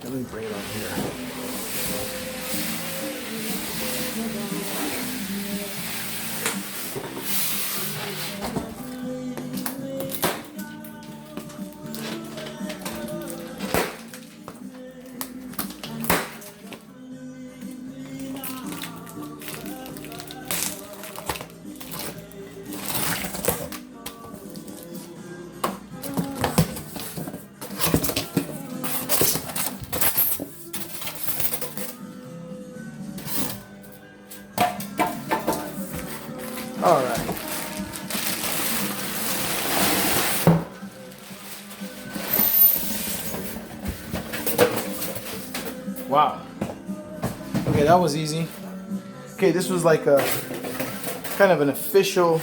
Let me bring it on here. All right. Wow. Okay, that was easy. Okay, this was like a kind of an official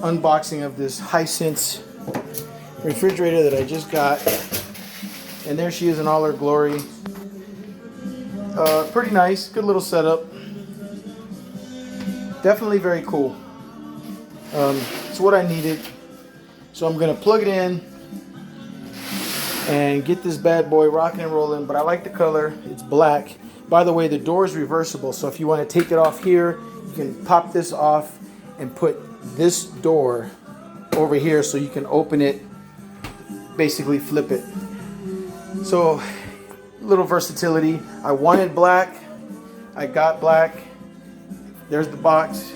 unboxing of this Hisense refrigerator that I just got. And there she is in all her glory. Pretty nice, good little setup. Definitely very cool. It's what I needed. So I'm gonna plug it in and get this bad boy rocking and rolling. But I like the color, it's black. By the way, the door is reversible, so if you want to take it off here, you can pop this off and put this door over here so you can open it, basically flip it. So, little versatility. I wanted black, I got black. There's the box.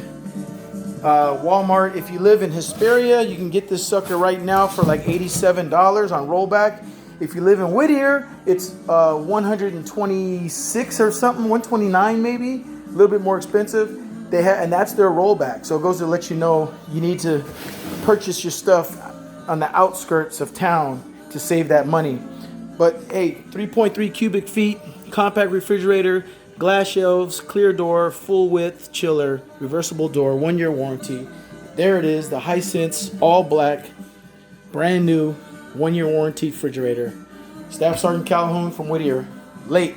Walmart, if you live in Hesperia, you can get this sucker right now for like $87 on rollback. If you live in Whittier, it's 126 or something, 129 maybe, a little bit more expensive. And that's their rollback. So it goes to let you know you need to purchase your stuff on the outskirts of town to save that money. But hey, 3.3 cubic feet, compact refrigerator, glass shelves, clear door, full width chiller, reversible door, 1-year warranty. There it is, the Hisense all black, brand new 1-year warranty refrigerator. Staff Sergeant Calhoun from Whittier. Late.